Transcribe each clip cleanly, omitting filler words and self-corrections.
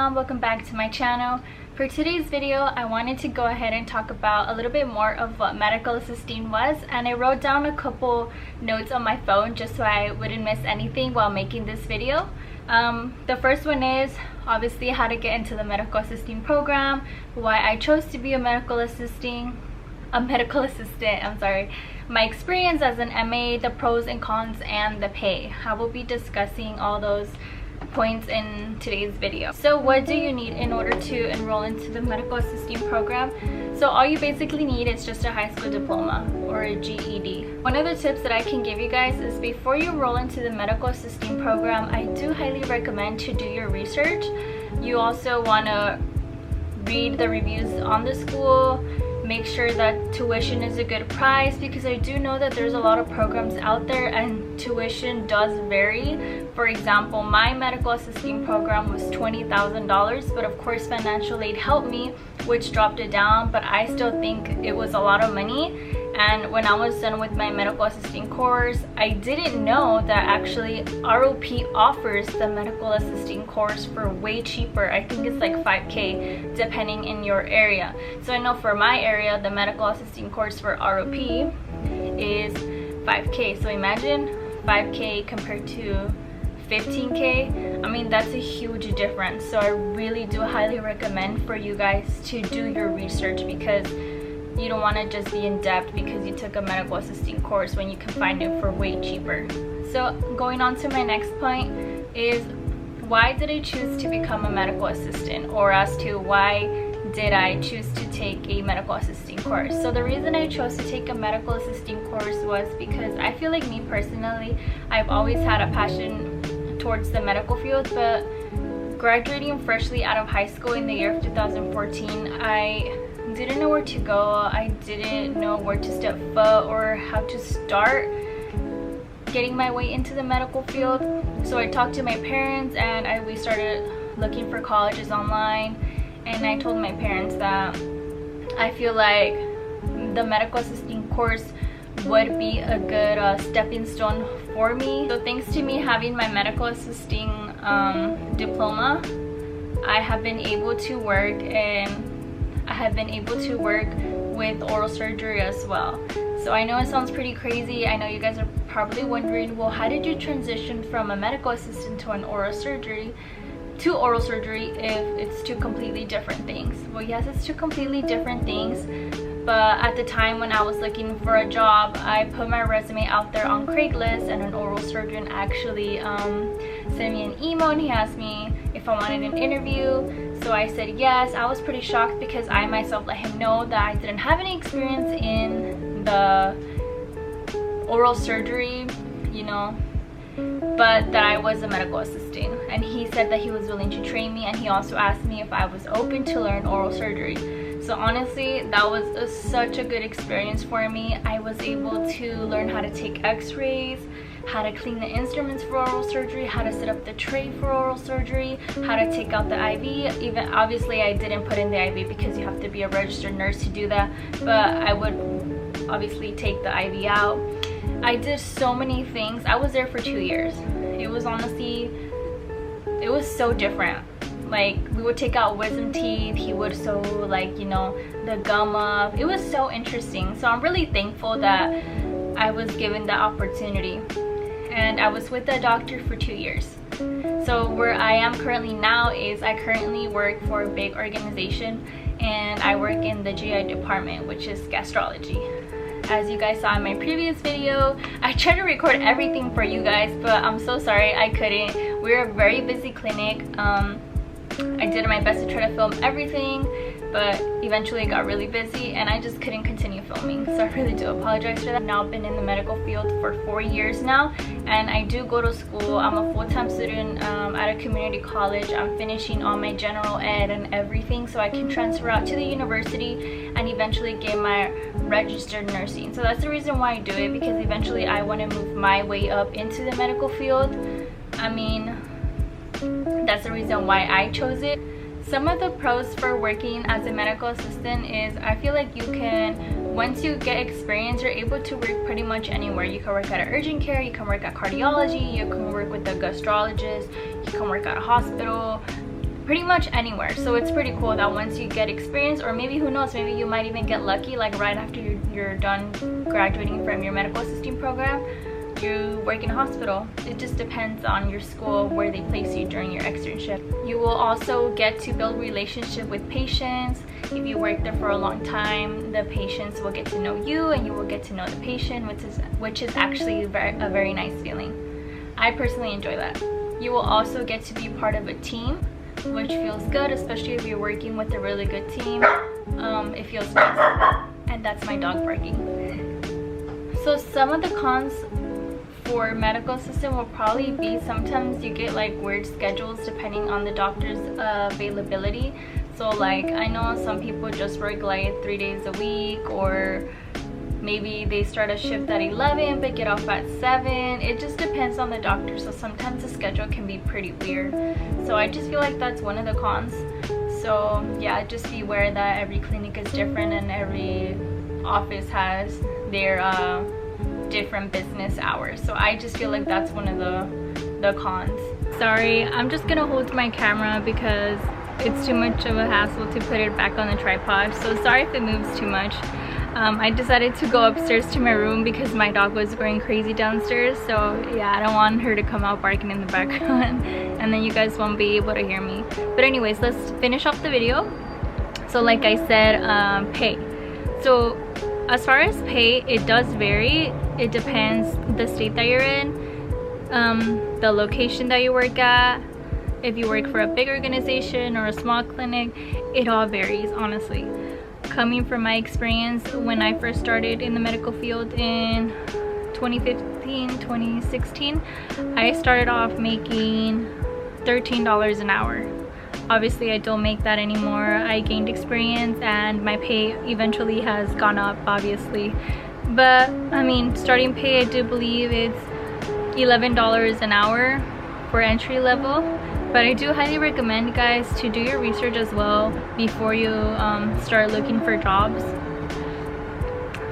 everyone, welcome back to my channel. For today's video, I wanted to go ahead and talk about a little bit more of what medical assisting was, and I wrote down a couple notes on my phone just so I wouldn't miss anything while making this video. The first one is obviously how to get into the medical assisting program, why I chose to be a medical assistant, my experience as an MA, the pros and cons, and the pay. I will be discussing all those points in today's video. So what do you need in order to enroll into the medical assisting program? So all you basically need is just a high school diploma or a GED. One of the tips that I can give you guys is before you enroll into the medical assisting program, I do highly recommend to do your research. You also want to read the reviews on the school, make sure that tuition is a good price, because I do know that there's a lot of programs out there and tuition does vary. For example, my medical assisting program was $20,000, but of course financial aid helped me, which dropped it down, but I still think it was a lot of money. And when I was done with my medical assisting course, I didn't know that actually ROP offers the medical assisting course for way cheaper. I think it's like $5K depending in your area. So I know for my area, the medical assisting course for ROP is $5K. So imagine $5K compared to $15K. I mean, that's a huge difference. So I really do highly recommend for you guys to do your research, because you don't want to just be in debt because you took a medical assisting course when you can find it for way cheaper. So going on to my next point is, why did I choose to become a medical assistant, or as to why did I choose to take a medical assisting course? So the reason I chose to take a medical assisting course was because I feel like, me personally, I've always had a passion towards the medical field, but graduating freshly out of high school in the year of 2014, I didn't know where to go. I didn't know where to step foot or how to start getting my way into the medical field. So I talked to my parents and we started looking for colleges online, and I told my parents that I feel like the medical assisting course would be a good stepping stone for me. So thanks to me having my medical assisting diploma, I have been able to work, and I have been able to work with oral surgery as well. So I know it sounds pretty crazy. I know you guys are probably wondering, well, how did you transition from a medical assistant to oral surgery if it's two completely different things? Well, yes, it's two completely different things, but at the time when I was looking for a job, I put my resume out there on Craigslist, and an oral surgeon actually sent me an email, and he asked me if I wanted an interview. So I said yes. I was pretty shocked because I myself let him know that I didn't have any experience in the oral surgery, you know, but that I was a medical assistant, and he said that he was willing to train me, and he also asked me if I was open to learn oral surgery. So honestly, that was such a good experience for me. I was able to learn how to take x-rays, how to clean the instruments for oral surgery, how to set up the tray for oral surgery, how to take out the IV. Even obviously I didn't put in the IV because you have to be a registered nurse to do that, but I would obviously take the IV out. I did so many things. I was there for 2 years. It was honestly, it was so different. Like, we would take out wisdom teeth, he would sew, like, you know, the gum up. It was so interesting. So I'm really thankful that I was given the opportunity, and I was with the doctor for 2 years. So where I am currently now is I currently work for a big organization, and I work in the GI department, which is gastrology. As you guys saw in my previous video, I tried to record everything for you guys, but I'm so sorry I couldn't. We're a very busy clinic. I did my best to try to film everything, but eventually it got really busy and I just couldn't continue filming. So I really do apologize for that. I've now been in the medical field for 4 years now, and I do go to school. I'm a full-time student at a community college. I'm finishing all my general ed and everything so I can transfer out to the university and eventually get my registered nursing. So that's the reason why I do it, because eventually I want to move my way up into the medical field. I mean, that's the reason why I chose it. Some of the pros for working as a medical assistant is, I feel like you can, once you get experience, you're able to work pretty much anywhere. You can work at an urgent care, you can work at cardiology, you can work with a gastrologist, you can work at a hospital, pretty much anywhere. So it's pretty cool that once you get experience, or maybe who knows, maybe you might even get lucky, like right after you're done graduating from your medical assisting program, you work in a hospital. It just depends on your school where they place you during your externship. You will also get to build relationship with patients. If you work there for a long time, the patients will get to know you and you will get to know the patient, which is actually a very nice feeling. I personally enjoy that. You will also get to be part of a team, which feels good, especially if you're working with a really good team. It feels nice. And that's my dog barking. So some of the cons for medical assistant will probably be sometimes you get like weird schedules depending on the doctor's availability. So like I know some people just work like 3 days a week, or maybe they start a shift at 11 but get off at 7. It just depends on the doctor, so sometimes the schedule can be pretty weird. So I just feel like that's one of the cons. So yeah, just be aware that every clinic is different and every office has their different business hours. So I just feel like that's one of the cons. Sorry, I'm just gonna hold my camera because it's too much of a hassle to put it back on the tripod. So sorry if it moves too much. I decided to go upstairs to my room because my dog was going crazy downstairs. So yeah, I don't want her to come out barking in the background and then you guys won't be able to hear me. But anyways, let's finish off the video. So like I said, pay. So as far as pay, it does vary. It depends the state that you're in, the location that you work at, if you work for a big organization or a small clinic. It all varies, honestly. Coming from my experience, when I first started in the medical field in 2015, 2016, I started off making $13 an hour. Obviously I don't make that anymore. I gained experience and my pay eventually has gone up, obviously. But I mean, starting pay, I do believe it's $11 an hour for entry level. But I do highly recommend, guys, to do your research as well before you start looking for jobs.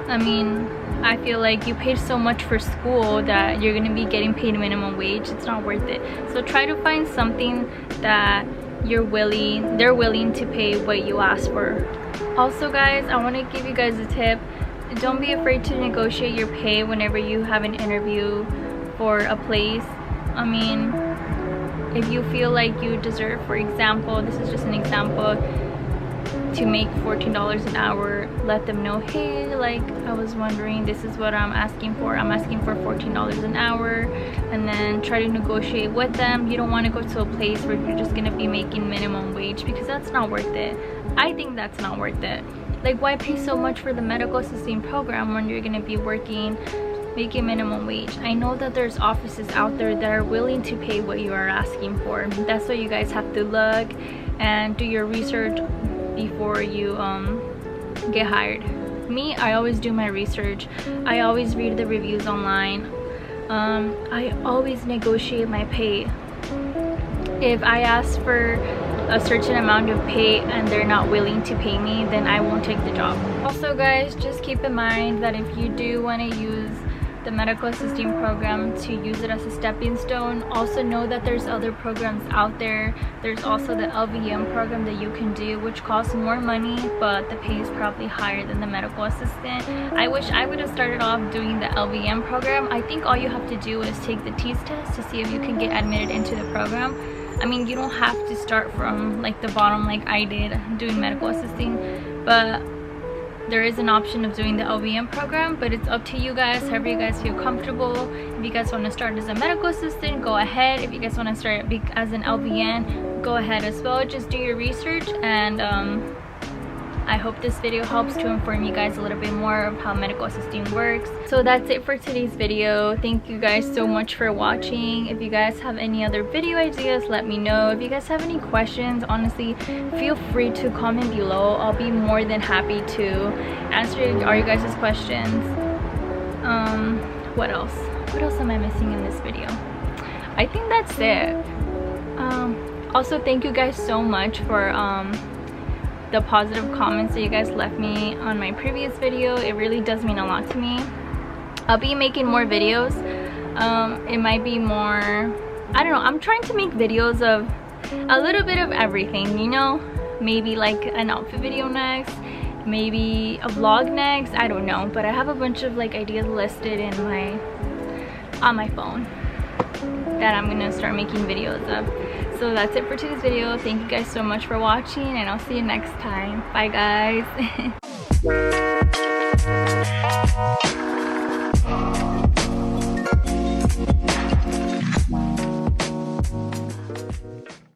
I mean, I feel like you paid so much for school that you're gonna be getting paid minimum wage. It's not worth it. So try to find something that they're willing to pay what you ask for. Also, guys, I want to give you guys a tip. Don't be afraid to negotiate your pay whenever you have an interview for a place. I mean, if you feel like you deserve, for example, this is just an example, to make $14 an hour, let them know, hey, like, I was wondering, this is what I'm asking for. I'm asking for $14 an hour, and then try to negotiate with them. You don't want to go to a place where you're just gonna be making minimum wage, because that's not worth it. I think that's not worth it. Like, why pay so much for the medical assisting program when you're gonna be making minimum wage? I know that there's offices out there that are willing to pay what you are asking for. That's why you guys have to look and do your research before you get hired. Me, I always do my research. I always read the reviews online. I always negotiate my pay. If I ask for a certain amount of pay and they're not willing to pay me, then I won't take the job. Also, guys, just keep in mind that if you do want to use the medical assisting program to use it as a stepping stone, also know that there's other programs out there. There's also the LVM program that you can do, which costs more money, but the pay is probably higher than the medical assistant. I wish I would have started off doing the LVM program. I think all you have to do is take the TEAS test to see if you can get admitted into the program. I mean, you don't have to start from like the bottom like I did doing medical assisting, but there is an option of doing the LVM program, but it's up to you guys, however you guys feel comfortable. If you guys want to start as a medical assistant, go ahead. If you guys want to start as an LVN, go ahead as well. Just do your research, and I hope this video helps to inform you guys a little bit more of how medical assisting works. So that's it for today's video. Thank you guys so much for watching. If you guys have any other video ideas, let me know. If you guys have any questions, honestly, feel free to comment below. I'll be more than happy to answer all you guys' questions. What else? What else am I missing in this video? I think that's it. Also, thank you guys so much for the positive comments that you guys left me on my previous video. It really does mean a lot to me. I'll be making more videos. It might be more, I don't know, I'm trying to make videos of a little bit of everything, you know? Maybe like an outfit video next, maybe a vlog next, I don't know. But I have a bunch of like ideas listed in on my phone that I'm gonna start making videos of. So that's it for today's video. Thank you guys so much for watching, and I'll see you next time. Bye guys.